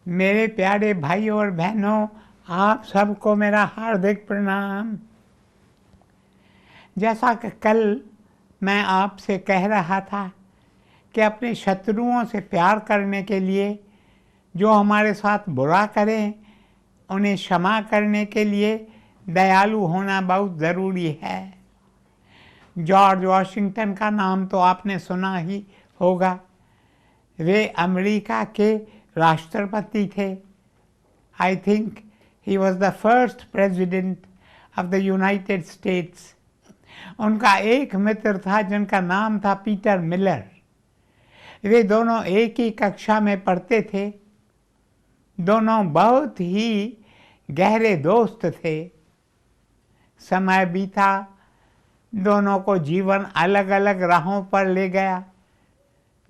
मेरे प्यारे भाई और बहनों, आप सबको मेरा हार्दिक प्रणाम। जैसा कि कल मैं आपसे कह रहा था कि अपने शत्रुओं से प्यार करने के लिए, जो हमारे साथ बुरा करें उन्हें क्षमा करने के लिए दयालु होना बहुत ज़रूरी है। जॉर्ज वॉशिंगटन का नाम तो आपने सुना ही होगा। वे अमेरिका के राष्ट्रपति थे। I think he was the first president of the United states. उनका एक मित्र था जिनका नाम था पीटर मिलर। वे दोनों एक ही कक्षा में पढ़ते थे। दोनों बहुत ही गहरे दोस्त थे। समय बीता, दोनों को जीवन अलग अलग राहों पर ले गया।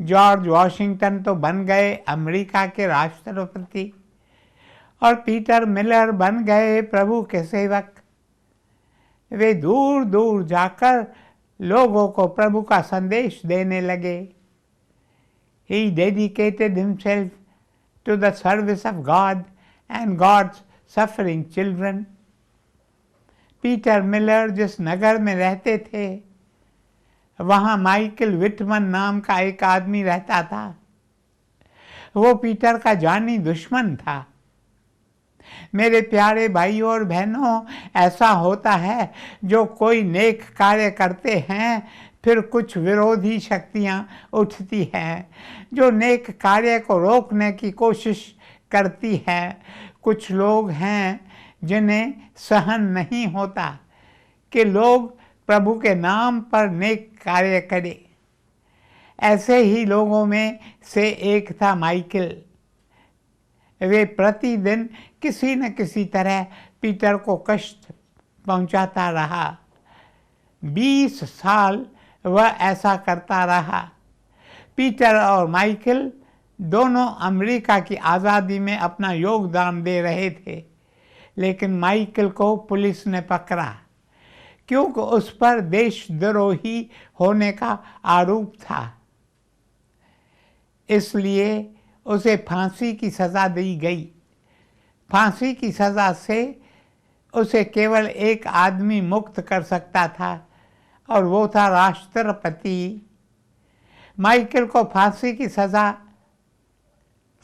जॉर्ज वॉशिंगटन तो बन गए अमेरिका के राष्ट्रपति और पीटर मिलर बन गए प्रभु के सेवक। वे दूर दूर जाकर लोगों को प्रभु का संदेश देने लगे। He dedicated himself to the service of God and God's suffering children. Peter Miller जिस नगर में रहते थे, वहाँ माइकल विटमन नाम का एक आदमी रहता था। वो पीटर का जानी दुश्मन था। मेरे प्यारे भाइयों और बहनों, ऐसा होता है जो कोई नेक कार्य करते हैं, फिर कुछ विरोधी शक्तियां उठती हैं जो नेक कार्य को रोकने की कोशिश करती हैं। कुछ लोग हैं जिन्हें सहन नहीं होता कि लोग प्रभु के नाम पर नेक कार्य करें। ऐसे ही लोगों में से एक था माइकल। वे प्रतिदिन किसी न किसी तरह पीटर को कष्ट पहुंचाता रहा। 20 साल वह ऐसा करता रहा। पीटर और माइकल दोनों अमेरिका की आज़ादी में अपना योगदान दे रहे थे, लेकिन माइकल को पुलिस ने पकड़ा क्योंकि उस पर देशद्रोही होने का आरोप था। इसलिए उसे फांसी की सज़ा दी गई। फांसी की सज़ा से उसे केवल एक आदमी मुक्त कर सकता था और वो था राष्ट्रपति। माइकल को फांसी की सज़ा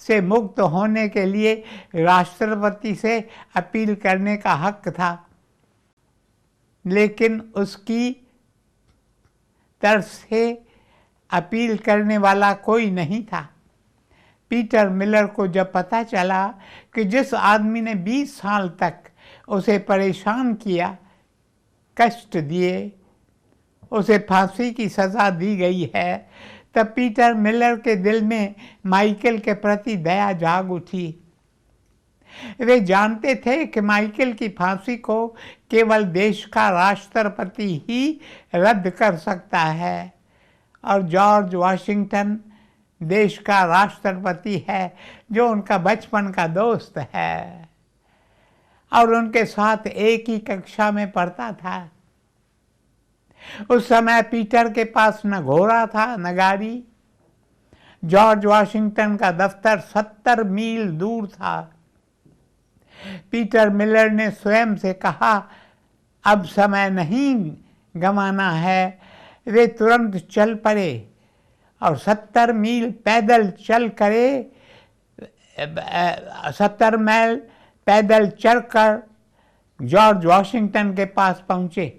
से मुक्त होने के लिए राष्ट्रपति से अपील करने का हक था, लेकिन उसकी तरफ से अपील करने वाला कोई नहीं था। पीटर मिलर को जब पता चला कि जिस आदमी ने 20 साल तक उसे परेशान किया, कष्ट दिए, उसे फांसी की सज़ा दी गई है, तब पीटर मिलर के दिल में माइकल के प्रति दया जाग उठी। वे जानते थे कि माइकल की फांसी को केवल देश का राष्ट्रपति ही रद्द कर सकता है और जॉर्ज वॉशिंगटन देश का राष्ट्रपति है जो उनका बचपन का दोस्त है और उनके साथ एक ही कक्षा में पढ़ता था। उस समय पीटर के पास न घोड़ा था न गाड़ी। जॉर्ज वॉशिंगटन का दफ्तर 70 मील दूर था। पीटर मिलर ने स्वयं से कहा, अब समय नहीं गंवाना है। वे तुरंत चल पड़े और 70 मील पैदल चल करे 70 मील पैदल चलकर जॉर्ज वॉशिंगटन के पास पहुँचे।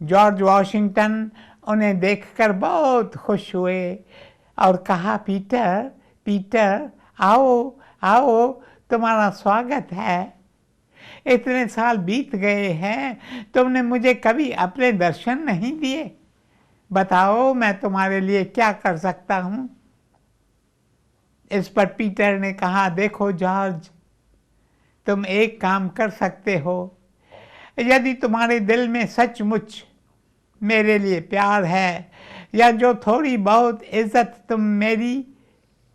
जॉर्ज वॉशिंगटन उन्हें देखकर बहुत खुश हुए और कहा, पीटर पीटर आओ आओ, तुम्हारा स्वागत है। इतने साल बीत गए हैं, तुमने मुझे कभी अपने दर्शन नहीं दिए। बताओ मैं तुम्हारे लिए क्या कर सकता हूँ। इस पर पीटर ने कहा, देखो जॉर्ज, तुम एक काम कर सकते हो। यदि तुम्हारे दिल में सचमुच मेरे लिए प्यार है या जो थोड़ी बहुत इज्जत तुम मेरी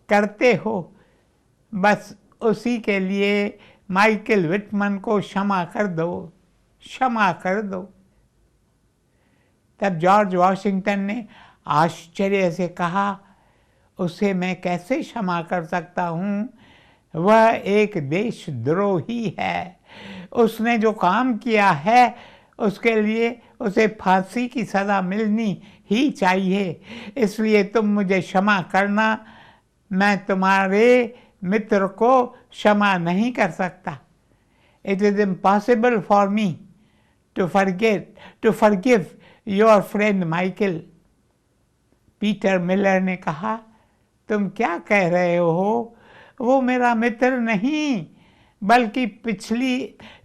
करते हो, बस उसी के लिए माइकल विटमन को क्षमा कर दो, क्षमा कर दो। तब जॉर्ज वॉशिंगटन ने आश्चर्य से कहा, उसे मैं कैसे क्षमा कर सकता हूँ वह एक देशद्रोही है। उसने जो काम किया है उसके लिए उसे फांसी की सज़ा मिलनी ही चाहिए। इसलिए तुम मुझे क्षमा करना, मैं तुम्हारे मित्र को क्षमा नहीं कर सकता। It is impossible for me to forgive your friend Michael. Peter Miller ने कहा, तुम क्या कह रहे हो? वो मेरा मित्र नहीं, बल्कि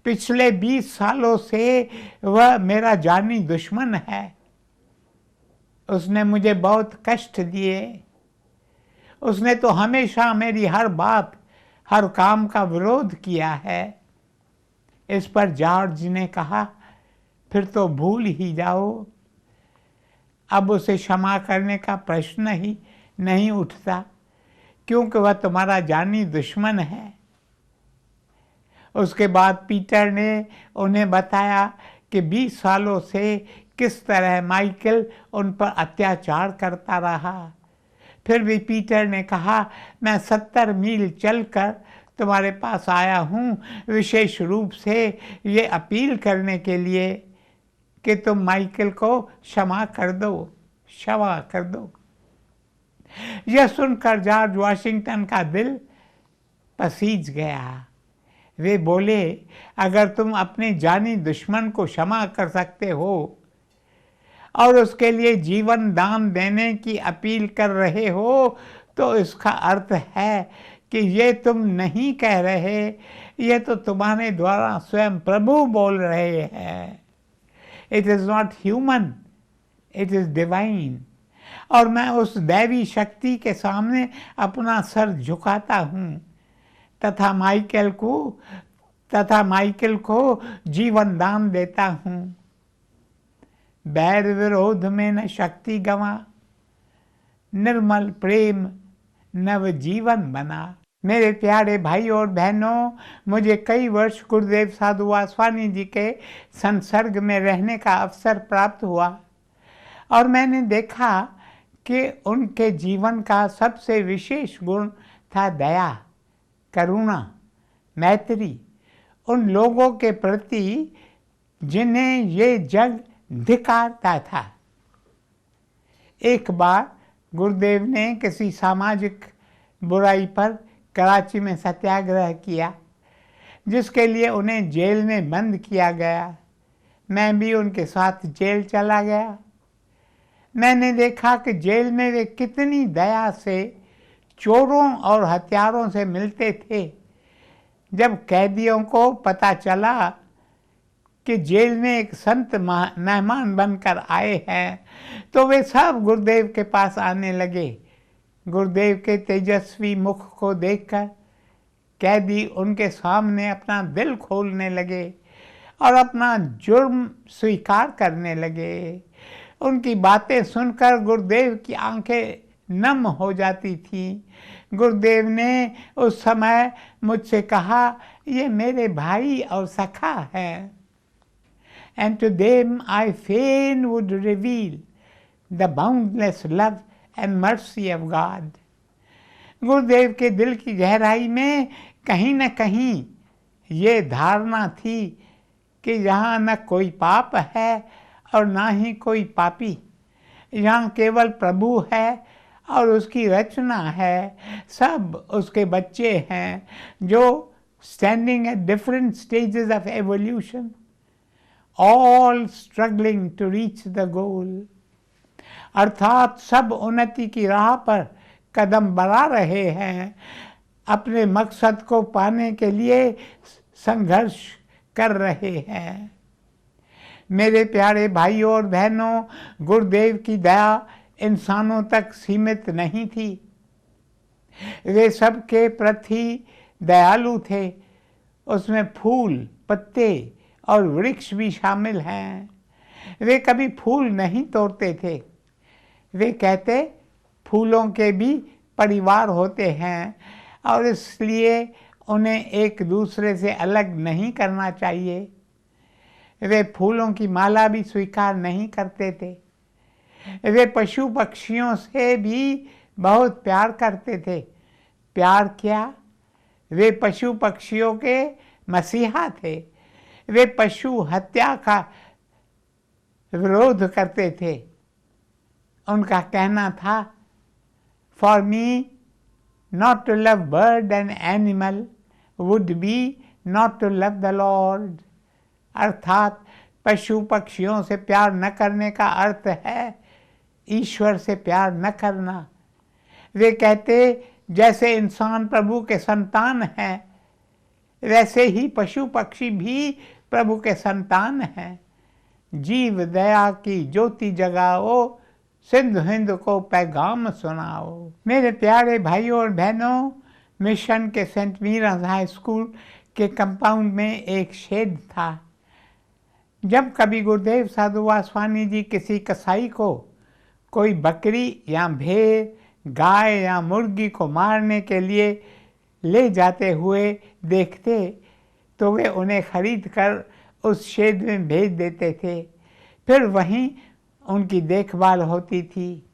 पिछले 20 सालों से वह मेरा जानी दुश्मन है। उसने मुझे बहुत कष्ट दिए। उसने तो हमेशा मेरी हर बात, हर काम का विरोध किया है। इस पर जॉर्ज ने कहा, फिर तो भूल ही जाओ। अब उसे क्षमा करने का प्रश्न ही नहीं उठता, क्योंकि वह तुम्हारा जानी दुश्मन है। उसके बाद पीटर ने उन्हें बताया कि 20 सालों से किस तरह माइकल उन पर अत्याचार करता रहा। फिर भी पीटर ने कहा, मैं 70 मील चलकर तुम्हारे पास आया हूँ, विशेष रूप से ये अपील करने के लिए कि तुम माइकल को क्षमा कर दो। यह सुनकर जॉर्ज वाशिंगटन का दिल पसीज गया। वे बोले, अगर तुम अपने जानी दुश्मन को क्षमा कर सकते हो और उसके लिए जीवन दान देने की अपील कर रहे हो, तो इसका अर्थ है कि ये तुम नहीं कह रहे, ये तो तुम्हारे द्वारा स्वयं प्रभु बोल रहे हैं। It is not human, it is divine. और मैं उस दैवी शक्ति के सामने अपना सर झुकाता हूँ तथा माइकल को जीवन दान देता हूँ। बैर विरोध में न शक्ति गंवा, निर्मल प्रेम नव जीवन बना। मेरे प्यारे भाई और बहनों, मुझे कई वर्ष गुरुदेव साधु वासवानी जी के संसर्ग में रहने का अवसर प्राप्त हुआ और मैंने देखा कि उनके जीवन का सबसे विशेष गुण था दया, करुणा, मैत्री उन लोगों के प्रति जिन्हें ये जग धिक्कारता था। एक बार गुरुदेव ने किसी सामाजिक बुराई पर कराची में सत्याग्रह किया, जिसके लिए उन्हें जेल में बंद किया गया। मैं भी उनके साथ जेल चला गया। मैंने देखा कि जेल में वे कितनी दया से चोरों और हत्यारों से मिलते थे। जब कैदियों को पता चला कि जेल में एक संत मेहमान बनकर आए हैं, तो वे सब गुरुदेव के पास आने लगे। गुरुदेव के तेजस्वी मुख को देखकर कैदी उनके सामने अपना दिल खोलने लगे और अपना जुर्म स्वीकार करने लगे। उनकी बातें सुनकर गुरुदेव की आंखें नम हो जाती थीं। गुरुदेव ने उस समय मुझसे कहा, ये मेरे भाई और सखा हैं। And to them I fain would reveal the boundless love and mercy of God. गुरुदेव के दिल की गहराई में कहीं न कहीं ये धारणा थी कि यहाँ न कोई पाप है और ना ही कोई पापी। यहाँ केवल प्रभु है और उसकी रचना है, सब उसके बच्चे हैं जो standing at different stages of evolution, all struggling to reach the goal। अर्थात सब उन्नति की राह पर कदम बढ़ा रहे हैं, अपने मकसद को पाने के लिए संघर्ष कर रहे हैं। मेरे प्यारे भाइयों और बहनों, गुरुदेव की दया इंसानों तक सीमित नहीं थी, वे सबके प्रति दयालु थे। उसमें फूल, पत्ते और वृक्ष भी शामिल हैं। वे कभी फूल नहीं तोड़ते थे। वे कहते, फूलों के भी परिवार होते हैं और इसलिए उन्हें एक दूसरे से अलग नहीं करना चाहिए। वे फूलों की माला भी स्वीकार नहीं करते थे। वे पशु पक्षियों से भी बहुत प्यार करते थे। प्यार क्या, वे पशु पक्षियों के मसीहा थे। वे पशु हत्या का विरोध करते थे। उनका कहना था, for me not to love bird and animal would be not to love the lord. अर्थात पशु पक्षियों से प्यार न करने का अर्थ है ईश्वर से प्यार न करना। वे कहते, जैसे इंसान प्रभु के संतान हैं, वैसे ही पशु पक्षी भी प्रभु के संतान हैं। जीव दया की ज्योति जगाओ, सिंधु हिंद को पैगाम सुनाओ। मेरे प्यारे भाइयों और बहनों, मिशन के सेंट मीराज हाई स्कूल के कंपाउंड में एक शेड था। जब कभी गुरुदेव साधु वासवानी जी किसी कसाई को कोई बकरी या भेड़, गाय या मुर्गी को मारने के लिए ले जाते हुए देखते तो वे उन्हें खरीद कर उस शेड में भेज देते थे। फिर वहीं उनकी देखभाल होती थी।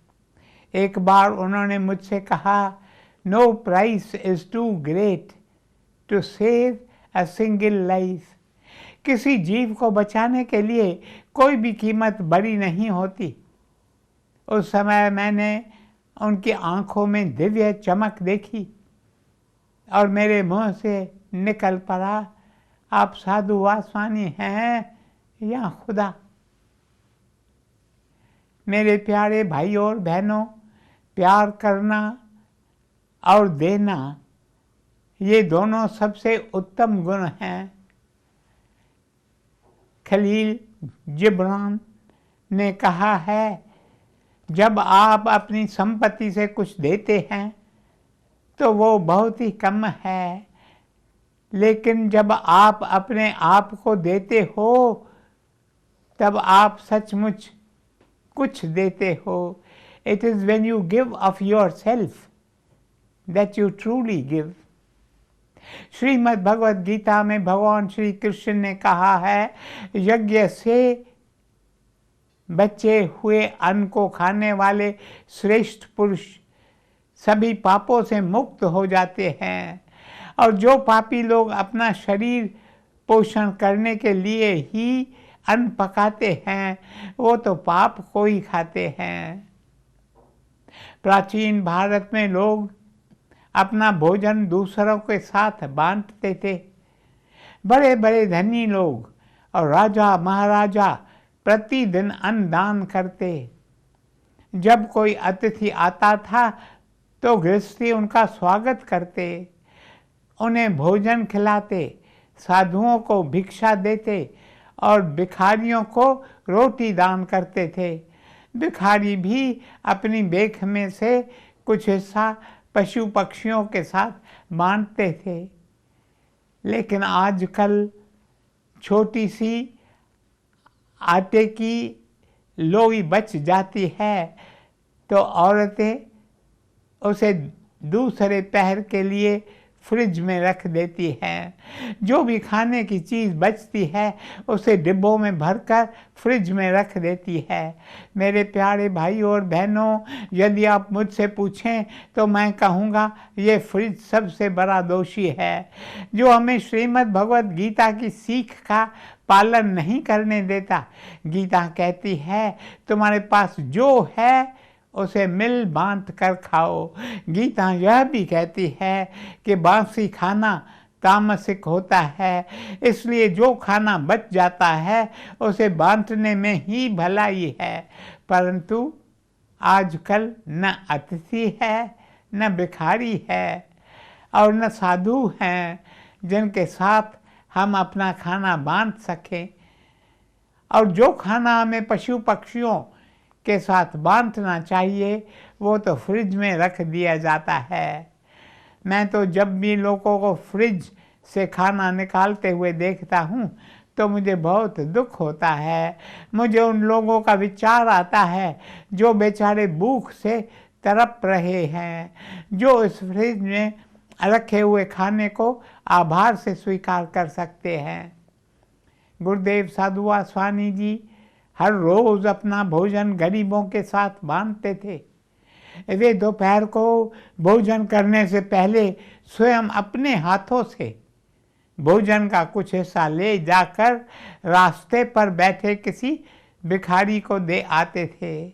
एक बार उन्होंने मुझसे कहा, no price is too great to save a single life. किसी जीव को बचाने के लिए कोई भी कीमत बड़ी नहीं होती। उस समय मैंने उनकी आंखों में दिव्य चमक देखी और मेरे मुंह से निकल पड़ा, आप साधु वासवानी हैं या खुदा। मेरे प्यारे भाइयों और बहनों, प्यार करना और देना, ये दोनों सबसे उत्तम गुण हैं। खलील जिब्रान ने कहा है, जब आप अपनी संपत्ति से कुछ देते हैं तो वो बहुत ही कम है, लेकिन जब आप अपने आप को देते हो तब आप सचमुच कुछ देते हो। It is when you give of yourself that you truly give. Shrimad Bhagavad Gita में भगवान श्री कृष्ण ने कहा है, यज्ञ से बचे हुए अन्न को खाने वाले श्रेष्ठ पुरुष सभी पापों से मुक्त हो जाते हैं, और जो पापी लोग अपना शरीर पोषण करने के लिए ही अन्न पकाते हैं वो तो पाप को ही खाते हैं। प्राचीन भारत में लोग अपना भोजन दूसरों के साथ बांटते थे। बड़े बड़े धनी लोग और राजा महाराजा प्रतिदिन अन्न दान करते। जब कोई अतिथि आता था तो गृहस्थी उनका स्वागत करते, उन्हें भोजन खिलाते, साधुओं को भिक्षा देते और भिखारियों को रोटी दान करते थे। भिखारी भी अपनी बेख में से कुछ हिस्सा पशु पक्षियों के साथ बांटते थे। लेकिन आजकल छोटी सी आटे की लोई बच जाती है तो औरतें उसे दूसरे पहर के लिए फ्रिज में रख देती हैं। जो भी खाने की चीज़ बचती है उसे डिब्बों में भरकर फ्रिज में रख देती है। मेरे प्यारे भाइयों और बहनों, यदि आप मुझसे पूछें तो मैं कहूँगा ये फ्रिज सबसे बड़ा दोषी है, जो हमें श्रीमद् भगवद गीता की सीख का पालन नहीं करने देता। गीता कहती है, तुम्हारे पास जो है उसे मिल बांट कर खाओ। गीता यह भी कहती है कि बासी खाना तामसिक होता है, इसलिए जो खाना बच जाता है उसे बांटने में ही भलाई है। परंतु आजकल न अतिथि है, न भिखारी है और न साधु हैं जिनके साथ हम अपना खाना बांट सकें। और जो खाना हमें पशु पक्षियों के साथ बांटना चाहिए वो तो फ्रिज में रख दिया जाता है। मैं तो जब भी लोगों को फ्रिज से खाना निकालते हुए देखता हूँ तो मुझे बहुत दुख होता है। मुझे उन लोगों का विचार आता है जो बेचारे भूख से तड़प रहे हैं, जो इस फ्रिज में रखे हुए खाने को आभार से स्वीकार कर सकते हैं। गुरुदेव साधु वासवानी जी हर रोज़ अपना भोजन गरीबों के साथ बांटते थे। वे दोपहर को भोजन करने से पहले स्वयं अपने हाथों से भोजन का कुछ हिस्सा ले जाकर रास्ते पर बैठे किसी भिखारी को दे आते थे।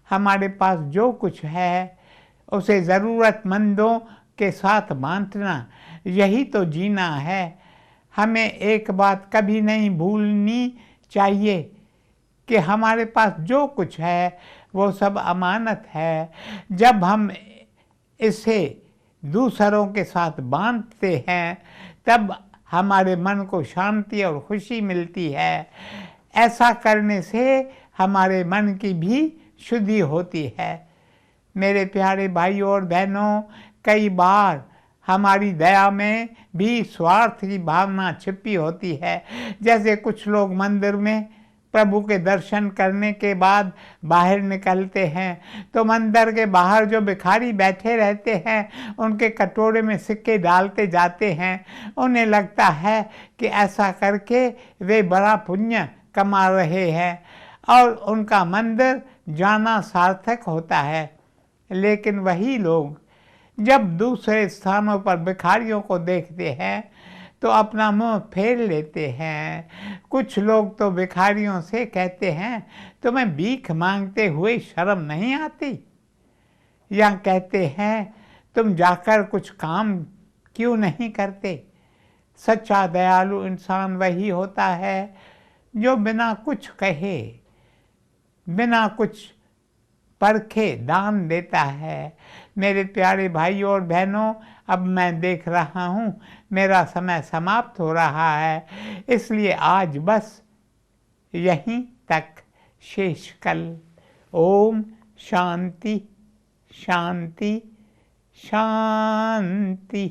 हमारे पास जो कुछ है उसे ज़रूरतमंदों के साथ बांटना, यही तो जीना है। हमें एक बात कभी नहीं भूलनी चाहिए कि हमारे पास जो कुछ है वो सब अमानत है। जब हम इसे दूसरों के साथ बांटते हैं तब हमारे मन को शांति और खुशी मिलती है। ऐसा करने से हमारे मन की भी शुद्धि होती है। मेरे प्यारे भाइयों और बहनों, कई बार हमारी दया में भी स्वार्थ की भावना छिपी होती है। जैसे कुछ लोग मंदिर में प्रभु के दर्शन करने के बाद बाहर निकलते हैं तो मंदिर के बाहर जो भिखारी बैठे रहते हैं उनके कटोरे में सिक्के डालते जाते हैं। उन्हें लगता है कि ऐसा करके वे बड़ा पुण्य कमा रहे हैं और उनका मंदिर जाना सार्थक होता है। लेकिन वही लोग जब दूसरे स्थानों पर भिखारियों को देखते हैं तो अपना मुंह फेर लेते हैं। कुछ लोग तो भिखारियों से कहते हैं, तुम्हें भीख मांगते हुए शर्म नहीं आती? या कहते हैं, तुम जाकर कुछ काम क्यों नहीं करते? सच्चा दयालु इंसान वही होता है जो बिना कुछ कहे, बिना कुछ परखे दान देता है। मेरे प्यारे भाइयों और बहनों, अब मैं देख रहा हूँ मेरा समय समाप्त हो रहा है, इसलिए आज बस यहीं तक शेष कल। ओम शांति शांति शांति।